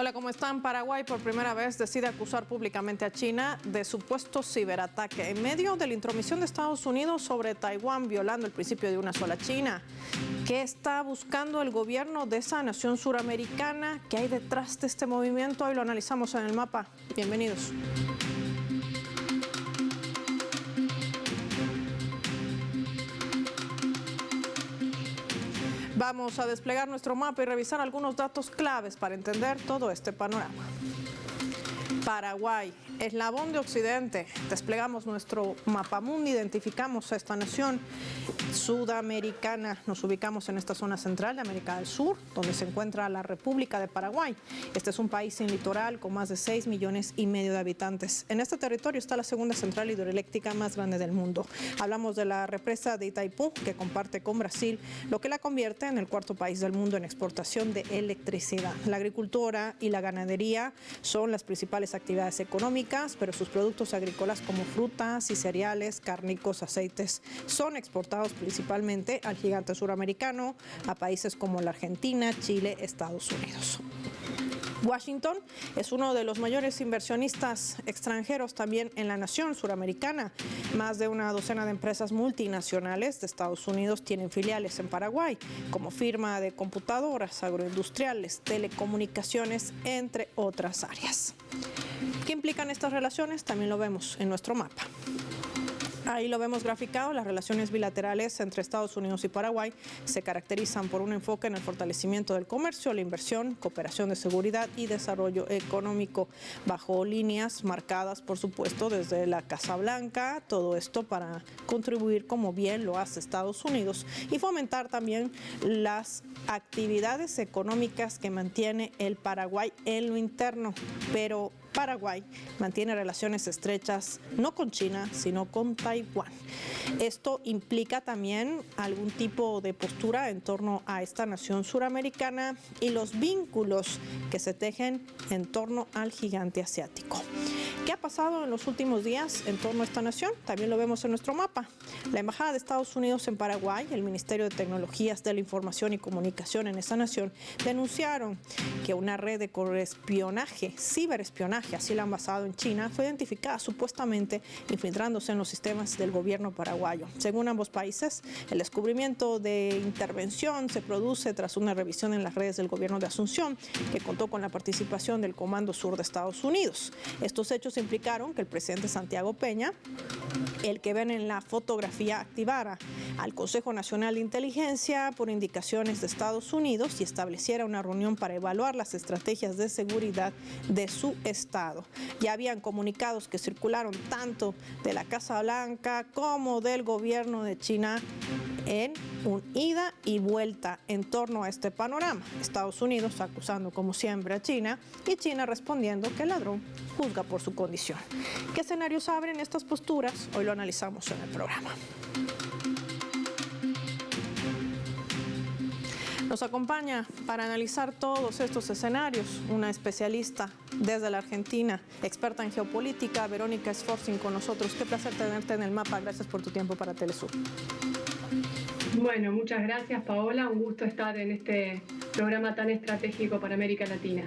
Hola, ¿cómo están? Paraguay por primera vez decide acusar públicamente a China de supuesto ciberataque en medio de la intromisión de Estados Unidos sobre Taiwán, violando el principio de una sola China. ¿Qué está buscando el gobierno de esa nación suramericana? ¿Qué hay detrás de este movimiento? Hoy lo analizamos en el mapa. Bienvenidos. Vamos a desplegar nuestro mapa y revisar algunos datos claves para entender todo este panorama. Paraguay, eslabón de Occidente. Desplegamos nuestro mapamundi, identificamos a esta nación sudamericana. Nos ubicamos en esta zona central de América del Sur, donde se encuentra la República de Paraguay. Este es un país sin litoral con más de 6,5 millones de habitantes. En este territorio está la segunda central hidroeléctrica más grande del mundo. Hablamos de la represa de Itaipú, que comparte con Brasil, lo que la convierte en el cuarto país del mundo en exportación de electricidad. La agricultura y la ganadería son las principales actividades económicas, pero sus productos agrícolas como frutas y cereales, cárnicos, aceites, son exportados principalmente al gigante suramericano, a países como la Argentina, Chile, Estados Unidos. Washington es uno de los mayores inversionistas extranjeros también en la nación suramericana. Más de una docena de empresas multinacionales de Estados Unidos tienen filiales en Paraguay, como firma de computadoras, agroindustriales, telecomunicaciones, entre otras áreas. ¿Qué implican estas relaciones? También lo vemos en nuestro mapa. Ahí lo vemos graficado. Las relaciones bilaterales entre Estados Unidos y Paraguay se caracterizan por un enfoque en el fortalecimiento del comercio, la inversión, cooperación de seguridad y desarrollo económico, bajo líneas marcadas, por supuesto, desde la Casa Blanca. Todo esto para contribuir, como bien lo hace Estados Unidos, y fomentar también las actividades económicas que mantiene el Paraguay en lo interno. Pero Paraguay mantiene relaciones estrechas no con China, sino con Taiwán. Esto implica también algún tipo de postura en torno a esta nación suramericana y los vínculos que se tejen en torno al gigante asiático. ¿Qué ha pasado en los últimos días en torno a esta nación? También lo vemos en nuestro mapa. La Embajada de Estados Unidos en Paraguay, el Ministerio de Tecnologías de la Información y Comunicación en esa nación, denunciaron que una red de correspionaje, ciberespionaje, así la han basado en China, fue identificada supuestamente infiltrándose en los sistemas del gobierno paraguayo. Según ambos países, el descubrimiento de intervención se produce tras una revisión en las redes del gobierno de Asunción, que contó con la participación del Comando Sur de Estados Unidos. Estos hechos implicaron que el presidente Santiago Peña, el que ven en la fotografía, activara al Consejo Nacional de Inteligencia por indicaciones de Estados Unidos y estableciera una reunión para evaluar las estrategias de seguridad de su estado. Ya habían comunicados que circularon tanto de la Casa Blanca como del gobierno de China en un ida y vuelta en torno a este panorama. Estados Unidos acusando como siempre a China y China respondiendo que el ladrón juzga por su condición. ¿Qué escenarios abren estas posturas? Hoy lo analizamos en el programa. Nos acompaña para analizar todos estos escenarios una especialista desde la Argentina, experta en geopolítica, Verónica Sforcing con nosotros. Qué placer tenerte en el mapa. Gracias por tu tiempo para Telesur. Bueno, muchas gracias, Paola. Un gusto estar en este programa tan estratégico para América Latina.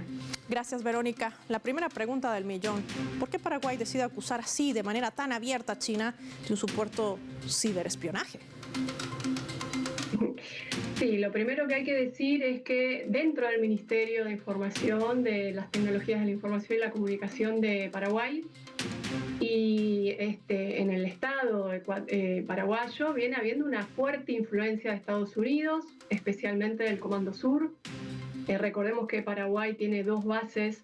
Gracias, Verónica. La primera pregunta del millón. ¿Por qué Paraguay decide acusar así, de manera tan abierta, a China de un supuesto ciberespionaje? Sí, lo primero que hay que decir es que dentro del Ministerio de Información, de las Tecnologías de la Información y la Comunicación de Paraguay, y en el Estado paraguayo viene habiendo una fuerte influencia de Estados Unidos, especialmente del Comando Sur. Recordemos que Paraguay tiene 2 bases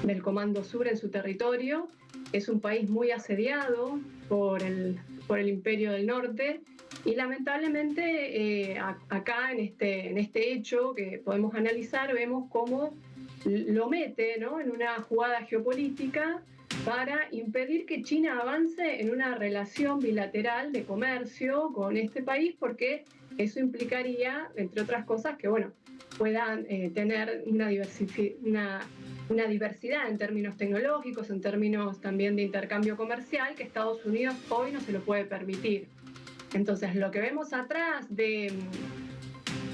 del Comando Sur en su territorio. Es un país muy asediado por el Imperio del Norte y lamentablemente acá en este hecho que podemos analizar vemos cómo lo mete, ¿no?, en una jugada geopolítica para impedir que China avance en una relación bilateral de comercio con este país, porque eso implicaría, entre otras cosas, que puedan tener una diversidad en términos tecnológicos, en términos también de intercambio comercial, que Estados Unidos hoy no se lo puede permitir. Entonces, lo que vemos atrás de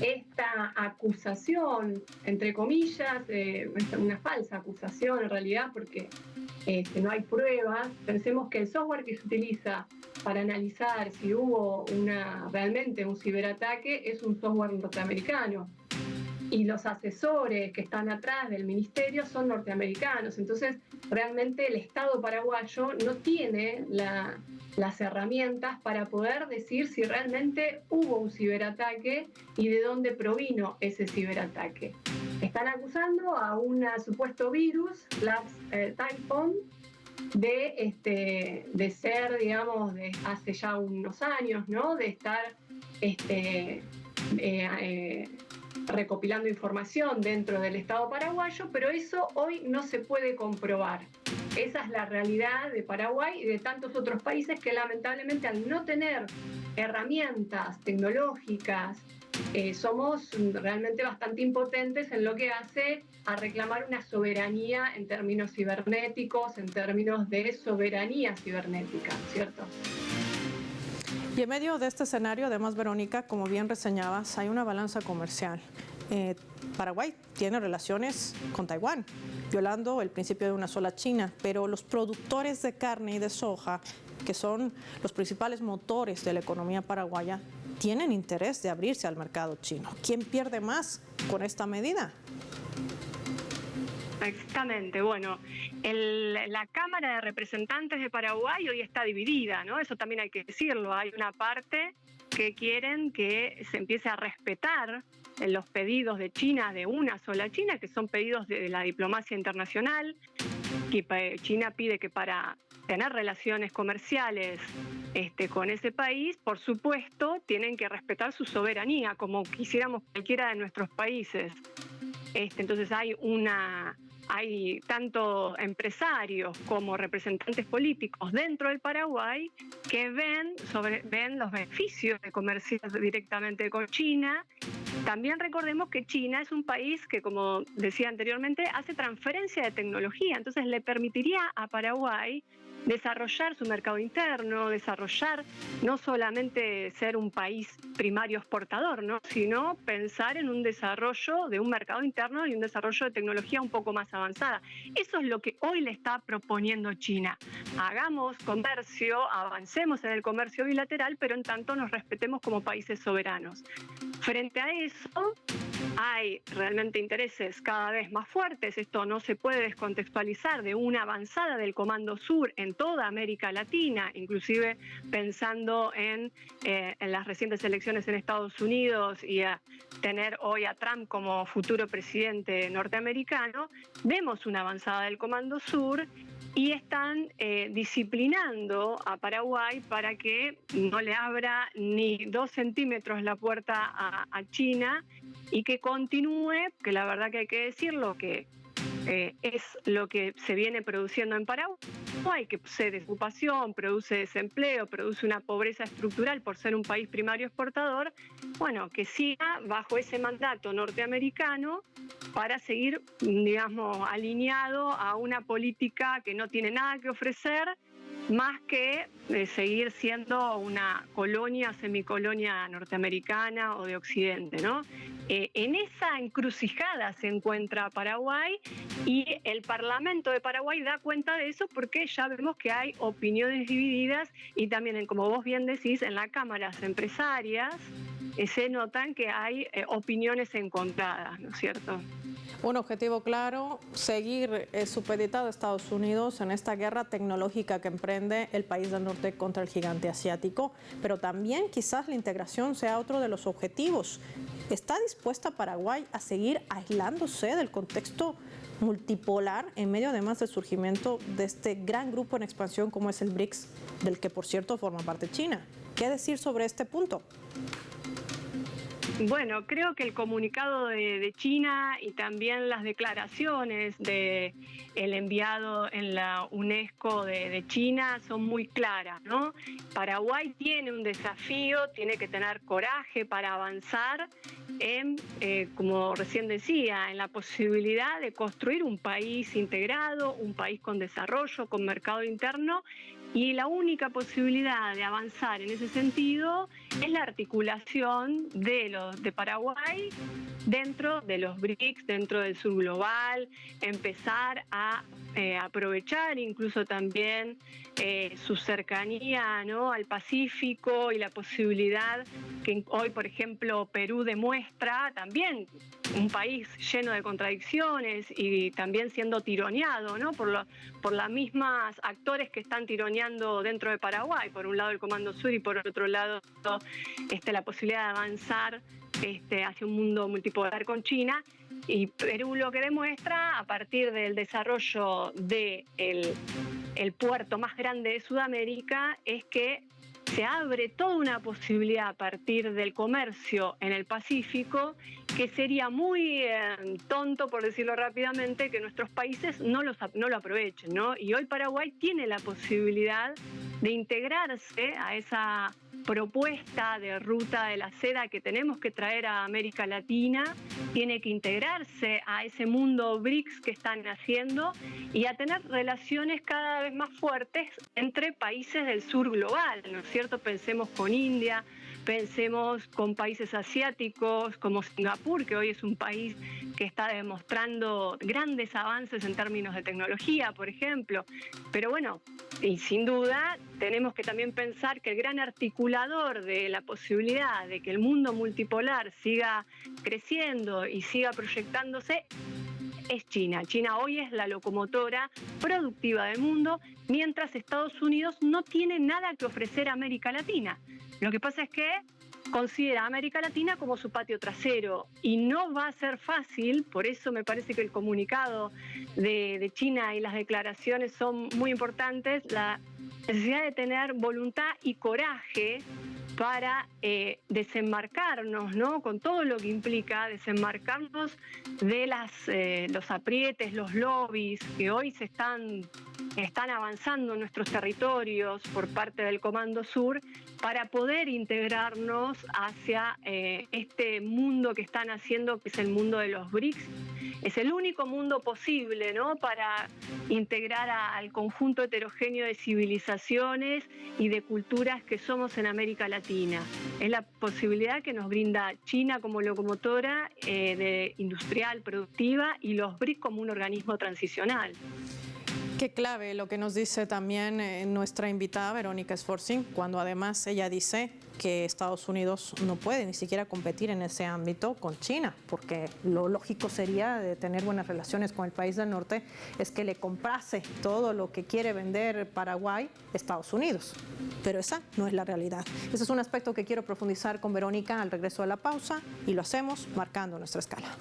esta acusación, entre comillas, una falsa acusación en realidad, porque no hay pruebas. Pensemos que el software que se utiliza para analizar si hubo realmente un ciberataque es un software norteamericano, y los asesores que están atrás del ministerio son norteamericanos. Entonces, realmente el Estado paraguayo no tiene las herramientas para poder decir si realmente hubo un ciberataque y de dónde provino ese ciberataque. Están acusando a un supuesto virus, Typhon, de ser, digamos, de hace ya unos años, ¿no? De estar recopilando información dentro del Estado paraguayo, pero eso hoy no se puede comprobar. Esa es la realidad de Paraguay y de tantos otros países que lamentablemente, al no tener herramientas tecnológicas, somos realmente bastante impotentes en lo que hace a reclamar una soberanía en términos cibernéticos, en términos de soberanía cibernética, ¿cierto? Y en medio de este escenario, además, Verónica, como bien reseñabas, hay una balanza comercial. Paraguay tiene relaciones con Taiwán, violando el principio de una sola China, pero los productores de carne y de soja, que son los principales motores de la economía paraguaya, tienen interés de abrirse al mercado chino. ¿Quién pierde más con esta medida? Exactamente. Bueno, la Cámara de Representantes de Paraguay hoy está dividida, ¿no? Eso también hay que decirlo. Hay una parte que quieren que se empiece a respetar los pedidos de China, de una sola China, que son pedidos de la diplomacia internacional, que China pide que para tener relaciones comerciales con ese país, por supuesto, tienen que respetar su soberanía, como quisiéramos cualquiera de nuestros países. Entonces hay tanto empresarios como representantes políticos dentro del Paraguay que ven los beneficios de comerciar directamente con China. También recordemos que China es un país que, como decía anteriormente, hace transferencia de tecnología, entonces le permitiría a Paraguay desarrollar su mercado interno, desarrollar no solamente ser un país primario exportador, ¿no? Sino pensar en un desarrollo de un mercado interno y un desarrollo de tecnología un poco más avanzada. Eso es lo que hoy le está proponiendo China. Hagamos comercio, avancemos en el comercio bilateral, pero en tanto nos respetemos como países soberanos. Frente a eso, hay realmente intereses cada vez más fuertes. Esto no se puede descontextualizar de una avanzada del Comando Sur en toda América Latina, inclusive pensando en las recientes elecciones en Estados Unidos y a tener hoy a Trump como futuro presidente norteamericano. Vemos una avanzada del Comando Sur y están disciplinando a Paraguay para que no le abra ni 2 centímetros la puerta a China y que continúe, que la verdad que hay que decirlo, que es lo que se viene produciendo en Paraguay, que produce desocupación, produce desempleo, produce una pobreza estructural por ser un país primario exportador, bueno, que siga bajo ese mandato norteamericano para seguir, digamos, alineado a una política que no tiene nada que ofrecer, más que seguir siendo una colonia, semicolonia norteamericana o de Occidente, ¿no? En esa encrucijada se encuentra Paraguay y el Parlamento de Paraguay da cuenta de eso porque ya vemos que hay opiniones divididas y también, como vos bien decís, en las cámaras empresarias se notan que hay opiniones encontradas, ¿no es cierto? Un objetivo claro, seguir supeditado a Estados Unidos en esta guerra tecnológica que emprende el país del norte contra el gigante asiático, pero también quizás la integración sea otro de los objetivos. ¿Está dispuesta Paraguay a seguir aislándose del contexto multipolar en medio además del surgimiento de este gran grupo en expansión como es el BRICS, del que por cierto forma parte China? ¿Qué decir sobre este punto? Bueno, creo que el comunicado de China y también las declaraciones del enviado en la UNESCO de China son muy claras, ¿no? Paraguay tiene un desafío, tiene que tener coraje para avanzar en, como recién decía, en la posibilidad de construir un país integrado, un país con desarrollo, con mercado interno Y la única posibilidad de avanzar en ese sentido es la articulación de Paraguay dentro de los BRICS, dentro del sur global, empezar a aprovechar incluso también su cercanía, ¿no?, al Pacífico y la posibilidad que hoy, por ejemplo, Perú demuestra también, un país lleno de contradicciones y también siendo tironeado, ¿no?, por las mismas actores que están tironeando dentro de Paraguay, por un lado el Comando Sur y por otro lado la posibilidad de avanzar hacia un mundo multipolar con China. Y Perú lo que demuestra a partir del desarrollo del el puerto más grande de Sudamérica es que se abre toda una posibilidad a partir del comercio en el Pacífico, que sería muy tonto, por decirlo rápidamente, que nuestros países no lo aprovechen, ¿no? Y hoy Paraguay tiene la posibilidad de integrarse a esa propuesta de ruta de la seda que tenemos que traer a América Latina, tiene que integrarse a ese mundo BRICS que están haciendo y a tener relaciones cada vez más fuertes entre países del sur global, ¿no es cierto? Pensemos con India, pensemos con países asiáticos como Singapur, que hoy es un país que está demostrando grandes avances en términos de tecnología, por ejemplo. Pero bueno, y sin duda tenemos que también pensar que el gran articulador de la posibilidad de que el mundo multipolar siga creciendo y siga proyectándose es China. China hoy es la locomotora productiva del mundo, mientras Estados Unidos no tiene nada que ofrecer a América Latina. Lo que pasa es que considera a América Latina como su patio trasero y no va a ser fácil, por eso me parece que el comunicado de China y las declaraciones son muy importantes, la necesidad de tener voluntad y coraje para desenmarcarnos, ¿no?, con todo lo que implica desenmarcarnos de los aprietes, los lobbies que hoy están avanzando en nuestros territorios por parte del Comando Sur, para poder integrarnos hacia este mundo que están haciendo, que es el mundo de los BRICS. Es el único mundo posible, ¿no?, para integrar al conjunto heterogéneo de civilizaciones y de culturas que somos en América Latina. Es la posibilidad que nos brinda China como locomotora industrial, productiva, y los BRICS como un organismo transicional. Qué clave lo que nos dice también nuestra invitada Verónica Sforcing, cuando además ella dice que Estados Unidos no puede ni siquiera competir en ese ámbito con China, porque lo lógico sería de tener buenas relaciones con el país del norte es que le comprase todo lo que quiere vender Paraguay Estados Unidos, pero esa no es la realidad. Ese es un aspecto que quiero profundizar con Verónica al regreso de la pausa, y lo hacemos marcando nuestra escala.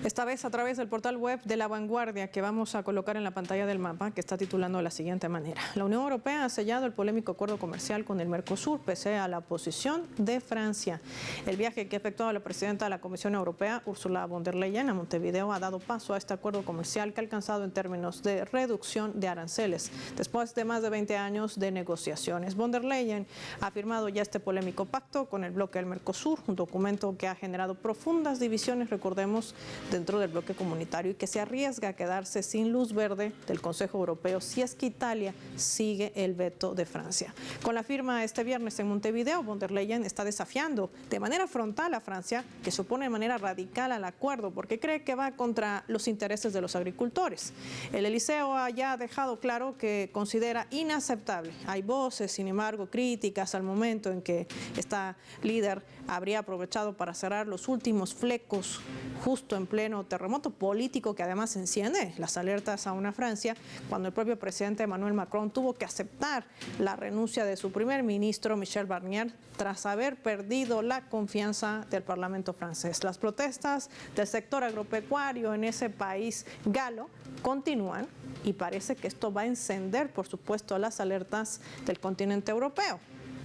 Esta vez a través del portal web de La Vanguardia, que vamos a colocar en la pantalla del mapa, que está titulando de la siguiente manera: la Unión Europea ha sellado el polémico acuerdo comercial con el Mercosur pese a la oposición de Francia. El viaje que ha efectuado la presidenta de la Comisión Europea, Ursula von der Leyen, a Montevideo ha dado paso a este acuerdo comercial que ha alcanzado en términos de reducción de aranceles, después de más de 20 años de negociaciones. Von der Leyen ha firmado ya este polémico pacto con el bloque del Mercosur, un documento que ha generado profundas divisiones, recordemos, dentro del bloque comunitario, y que se arriesga a quedarse sin luz verde del Consejo Europeo si es que Italia sigue el veto de Francia. Con la firma este viernes en Montevideo, von der Leyen está desafiando de manera frontal a Francia, que se opone de manera radical al acuerdo porque cree que va contra los intereses de los agricultores. El Eliseo ha ya dejado claro que considera inaceptable. Hay voces, sin embargo, críticas al momento en que esta líder habría aprovechado para cerrar los últimos flecos justo en pleno terremoto político que además enciende las alertas a una Francia, cuando el propio presidente Emmanuel Macron tuvo que aceptar la renuncia de su primer ministro Michel Barnier tras haber perdido la confianza del Parlamento francés. Las protestas del sector agropecuario en ese país galo continúan y parece que esto va a encender, por supuesto, las alertas del continente europeo.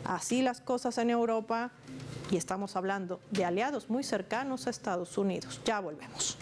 Así las cosas en Europa, y estamos hablando de aliados muy cercanos a Estados Unidos. Ya volvemos.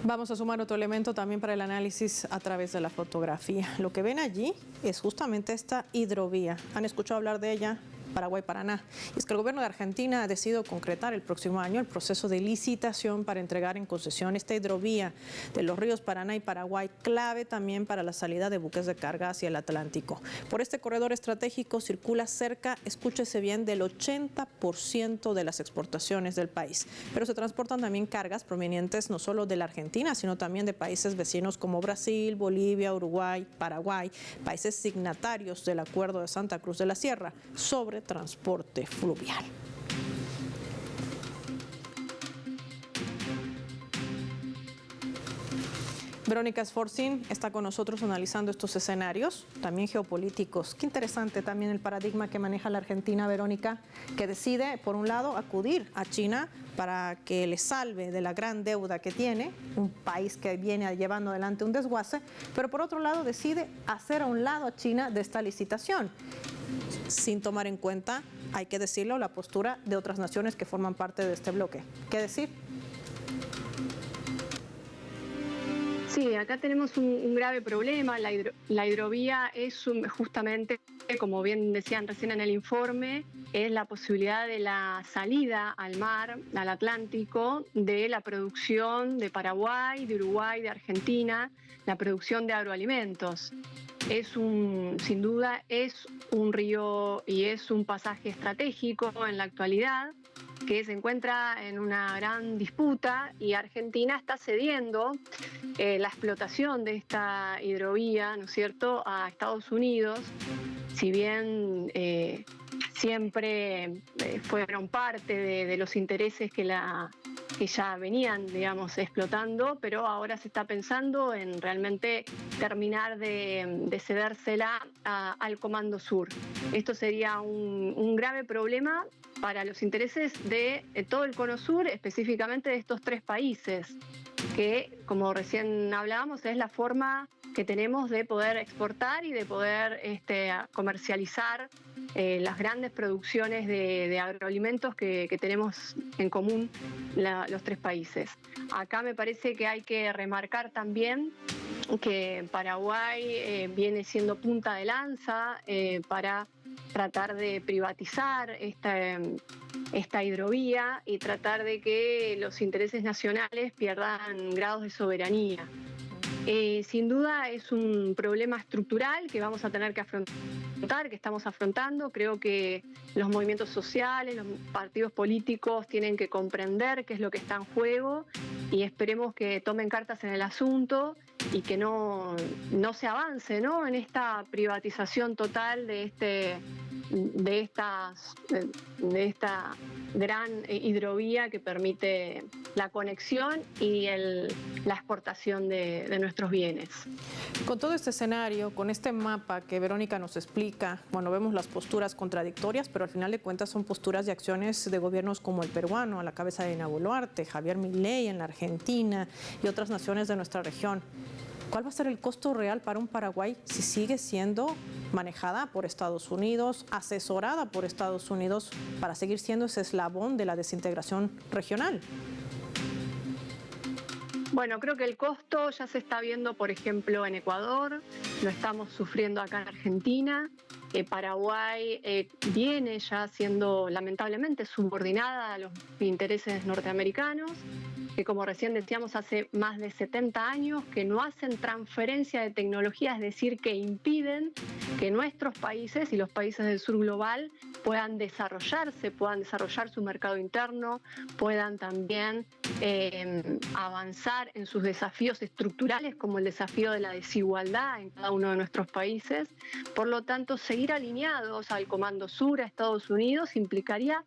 Vamos a sumar otro elemento también para el análisis a través de la fotografía. Lo que ven allí es justamente esta hidrovía. ¿Han escuchado hablar de ella? Paraguay-Paraná. Y es que el gobierno de Argentina ha decidido concretar el próximo año el proceso de licitación para entregar en concesión esta hidrovía de los ríos Paraná y Paraguay, clave también para la salida de buques de carga hacia el Atlántico. Por este corredor estratégico circula cerca, escúchese bien, del 80% de las exportaciones del país. Pero se transportan también cargas provenientes no solo de la Argentina, sino también de países vecinos como Brasil, Bolivia, Uruguay, Paraguay, países signatarios del Acuerdo de Santa Cruz de la Sierra sobre transporte fluvial. Verónica Sforcin está con nosotros analizando estos escenarios, también geopolíticos. Qué interesante también el paradigma que maneja la Argentina, Verónica, que decide, por un lado, acudir a China para que le salve de la gran deuda que tiene, un país que viene llevando adelante un desguace, pero por otro lado decide hacer a un lado a China de esta licitación, sin tomar en cuenta, hay que decirlo, la postura de otras naciones que forman parte de este bloque. ¿Qué decir? Sí, acá tenemos un grave problema. La hidrovía es justamente, como bien decían recién en el informe, es la posibilidad de la salida al mar, al Atlántico, de la producción de Paraguay, de Uruguay, de Argentina, la producción de agroalimentos. Sin duda, es un río y es un pasaje estratégico en la actualidad que se encuentra en una gran disputa y Argentina está cediendo la explotación de esta hidrovía, ¿no es cierto?, a Estados Unidos, si bien siempre fueron parte de los intereses que ya venían, digamos, explotando, pero ahora se está pensando en realmente terminar de cedérsela al Comando Sur. Esto sería un grave problema para los intereses de todo el Cono Sur, específicamente de estos tres países, que, como recién hablábamos, es la forma que tenemos de poder exportar y de poder comercializar las grandes producciones de agroalimentos que tenemos en común los tres países. Acá me parece que hay que remarcar también que Paraguay viene siendo punta de lanza para tratar de privatizar esta hidrovía y tratar de que los intereses nacionales pierdan grados de soberanía. Sin duda es un problema estructural que vamos a tener que afrontar, que estamos afrontando. Creo que los movimientos sociales, los partidos políticos tienen que comprender qué es lo que está en juego y esperemos que tomen cartas en el asunto y que no se avance, ¿no?, en esta privatización total de esta gran hidrovía que permite la conexión y la exportación de nuestros bienes. Con todo este escenario, con este mapa que Verónica nos explica, bueno, vemos las posturas contradictorias, pero al final de cuentas son posturas y acciones de gobiernos como el peruano, a la cabeza de Dina Boluarte, Javier Milei en la Argentina y otras naciones de nuestra región. ¿Cuál va a ser el costo real para un Paraguay si sigue siendo manejada por Estados Unidos, asesorada por Estados Unidos para seguir siendo ese eslabón de la desintegración regional? Bueno, creo que el costo ya se está viendo, por ejemplo, en Ecuador, lo estamos sufriendo acá en Argentina. Paraguay viene ya siendo lamentablemente subordinada a los intereses norteamericanos, que como recién decíamos hace más de 70 años, que no hacen transferencia de tecnología, es decir, que impiden que nuestros países y los países del sur global puedan desarrollarse, puedan desarrollar su mercado interno, puedan también avanzar en sus desafíos estructurales como el desafío de la desigualdad en cada uno de nuestros países. Por lo tanto, seguir alineados al Comando Sur, a Estados Unidos, implicaría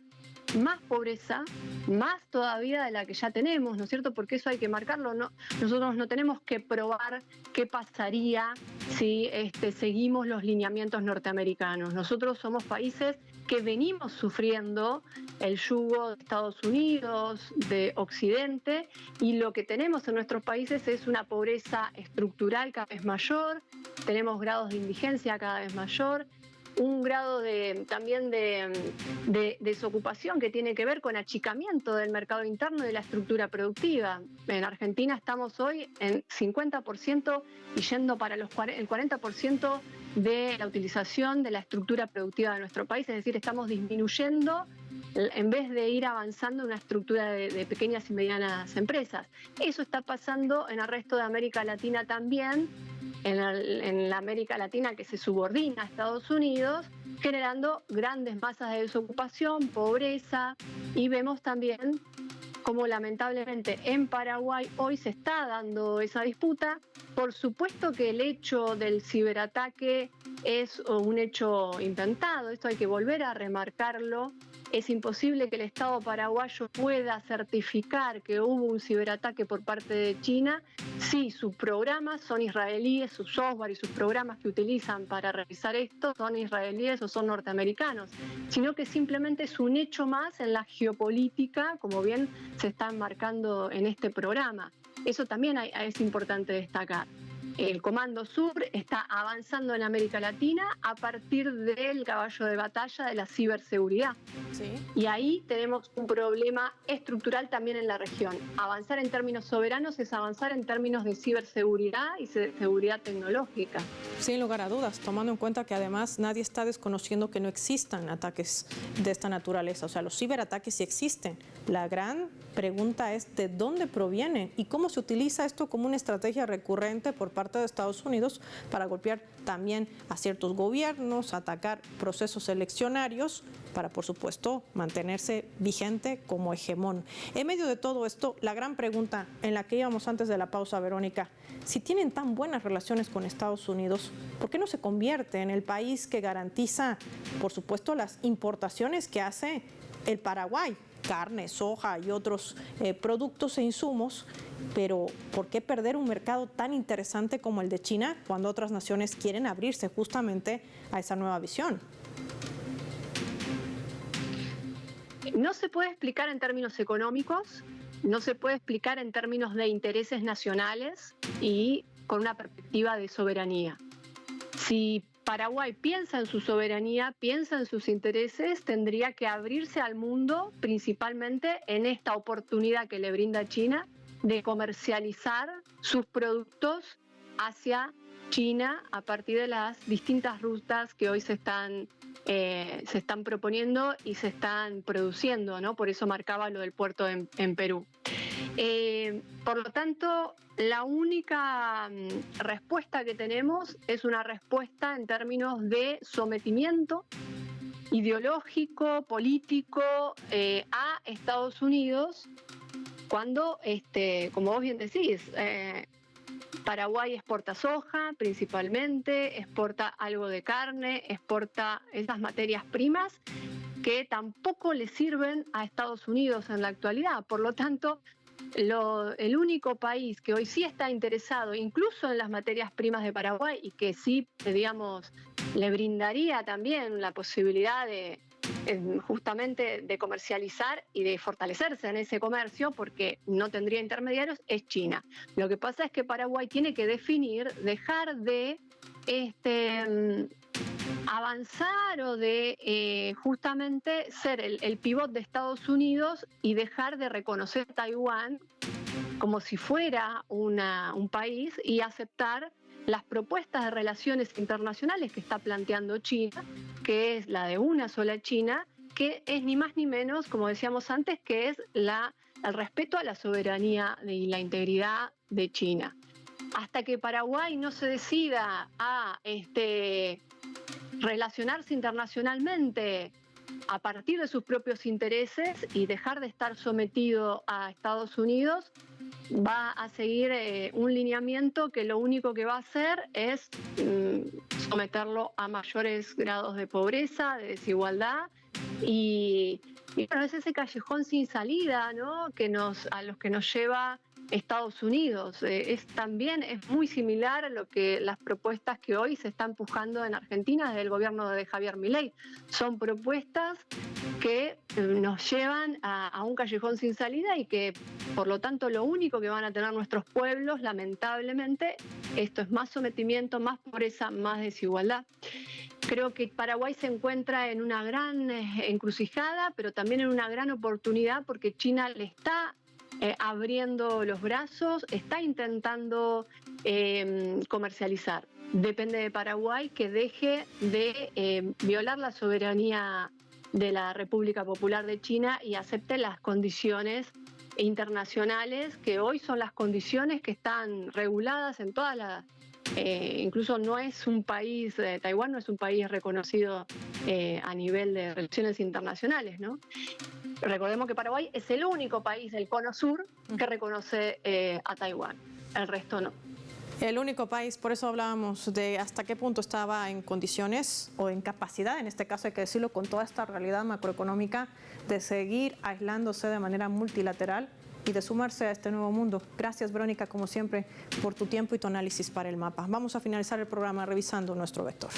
más pobreza, más todavía de la que ya tenemos, ¿no es cierto? Porque eso hay que marcarlo, ¿no? Nosotros no tenemos que probar qué pasaría si seguimos los lineamientos norteamericanos. Nosotros somos países que venimos sufriendo el yugo de Estados Unidos, de Occidente, y lo que tenemos en nuestros países es una pobreza estructural cada vez mayor, tenemos grados de indigencia cada vez mayor. un grado también de desocupación que tiene que ver con achicamiento del mercado interno y de la estructura productiva. En Argentina estamos hoy en 50% y yendo para el 40% de la utilización de la estructura productiva de nuestro país, es decir, estamos disminuyendo en vez de ir avanzando en una estructura de pequeñas y medianas empresas. Eso está pasando en el resto de América Latina también, en la América Latina que se subordina a Estados Unidos, generando grandes masas de desocupación, pobreza, y vemos también cómo lamentablemente en Paraguay hoy se está dando esa disputa. Por supuesto que el hecho del ciberataque es un hecho inventado, esto hay que volver a remarcarlo. Es imposible que el Estado paraguayo pueda certificar que hubo un ciberataque por parte de China si sus programas son israelíes, su software y sus programas que utilizan para realizar esto son israelíes o son norteamericanos, sino que simplemente es un hecho más en la geopolítica, como bien se está enmarcando en este programa. Eso también es importante destacar. El Comando Sur está avanzando en América Latina a partir del caballo de batalla de la ciberseguridad. Sí. Y ahí tenemos un problema estructural también en la región. Avanzar en términos soberanos es avanzar en términos de ciberseguridad y seguridad tecnológica. Sin lugar a dudas, tomando en cuenta que además nadie está desconociendo que no existan ataques de esta naturaleza. O sea, los ciberataques sí existen. La gran pregunta es de dónde provienen y cómo se utiliza esto como una estrategia recurrente por parte de Estados Unidos para golpear también a ciertos gobiernos, atacar procesos eleccionarios para, por supuesto, mantenerse vigente como hegemón. En medio de todo esto, la gran pregunta en la que íbamos antes de la pausa, Verónica, si tienen tan buenas relaciones con Estados Unidos, ¿por qué no se convierte en el país que garantiza, por supuesto, las importaciones que hace el Paraguay? Carne, soja y otros productos e insumos, pero ¿por qué perder un mercado tan interesante como el de China cuando otras naciones quieren abrirse justamente a esa nueva visión? No se puede explicar en términos económicos, no se puede explicar en términos de intereses nacionales y con una perspectiva de soberanía. Si Paraguay piensa en su soberanía, piensa en sus intereses, tendría que abrirse al mundo, principalmente en esta oportunidad que le brinda China de comercializar sus productos hacia China a partir de las distintas rutas que hoy se están proponiendo y se están produciendo, ¿no? Por eso marcaba lo del puerto en Perú. Por lo tanto, la única respuesta que tenemos es una respuesta en términos de sometimiento ideológico, político a Estados Unidos, cuando, como vos bien decís, Paraguay exporta soja principalmente, exporta algo de carne, exporta esas materias primas que tampoco le sirven a Estados Unidos en la actualidad. Por lo tanto, el único país que hoy sí está interesado, incluso en las materias primas de Paraguay, y que sí, digamos, le brindaría también la posibilidad de justamente de comercializar y de fortalecerse en ese comercio, porque no tendría intermediarios, es China. Lo que pasa es que Paraguay tiene que dejar de avanzar o de justamente ser el pivot de Estados Unidos y dejar de reconocer a Taiwán como si fuera un país y aceptar las propuestas de relaciones internacionales que está planteando China, que es la de una sola China, que es ni más ni menos, como decíamos antes, que es el respeto a la soberanía y la integridad de China. Hasta que Paraguay no se decida a relacionarse internacionalmente a partir de sus propios intereses y dejar de estar sometido a Estados Unidos, va a seguir un lineamiento que lo único que va a hacer es someterlo a mayores grados de pobreza, de desigualdad y bueno, es ese callejón sin salida, ¿no? a los que nos lleva Estados Unidos. También es muy similar a las propuestas que hoy se están empujando en Argentina desde el gobierno de Javier Milei. Son propuestas que nos llevan a un callejón sin salida y que, por lo tanto, lo único que van a tener nuestros pueblos, lamentablemente, esto es más sometimiento, más pobreza, más desigualdad. Creo que Paraguay se encuentra en una gran encrucijada, pero también en una gran oportunidad porque China le está abriendo los brazos, está intentando comercializar. Depende de Paraguay que deje de violar la soberanía de la República Popular de China y acepte las condiciones internacionales que hoy son las condiciones que están reguladas en todas las... incluso no es un país, Taiwán no es un país reconocido a nivel de relaciones internacionales, ¿no? Recordemos que Paraguay es el único país del Cono Sur que reconoce a Taiwán, el resto no. El único país, por eso hablábamos de hasta qué punto estaba en condiciones o en capacidad, en este caso hay que decirlo, con toda esta realidad macroeconómica, de seguir aislándose de manera multilateral y de sumarse a este nuevo mundo. Gracias, Verónica, como siempre, por tu tiempo y tu análisis para el mapa. Vamos a finalizar el programa revisando nuestro vector.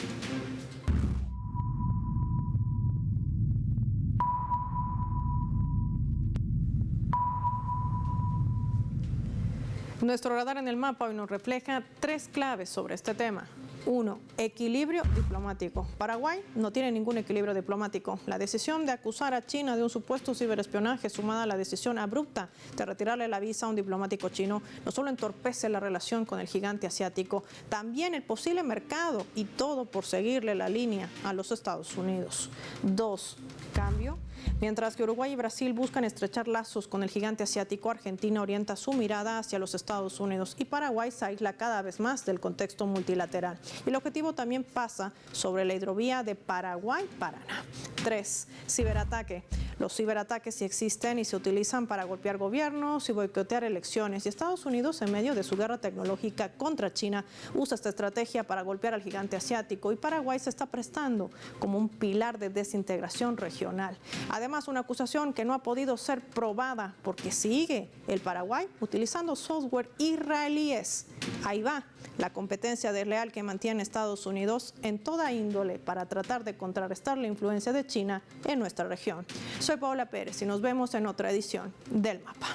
Nuestro radar en el mapa hoy nos refleja 3 claves sobre este tema. 1. Equilibrio diplomático. Paraguay no tiene ningún equilibrio diplomático. La decisión de acusar a China de un supuesto ciberespionaje, sumada a la decisión abrupta de retirarle la visa a un diplomático chino, no solo entorpece la relación con el gigante asiático, también el posible mercado, y todo por seguirle la línea a los Estados Unidos. 2. Cambio. Mientras que Uruguay y Brasil buscan estrechar lazos con el gigante asiático, Argentina orienta su mirada hacia los Estados Unidos y Paraguay se aísla cada vez más del contexto multilateral. Y el objetivo también pasa sobre la hidrovía de Paraguay-Paraná. 3. Ciberataque. Los ciberataques sí existen y se utilizan para golpear gobiernos y boicotear elecciones. Y Estados Unidos, en medio de su guerra tecnológica contra China, usa esta estrategia para golpear al gigante asiático, y Paraguay se está prestando como un pilar de desintegración regional. Además, una acusación que no ha podido ser probada porque sigue el Paraguay utilizando software israelíes. Ahí va la competencia desleal que mantiene Estados Unidos en toda índole para tratar de contrarrestar la influencia de China en nuestra región. Soy Paola Pérez y nos vemos en otra edición del Mapa.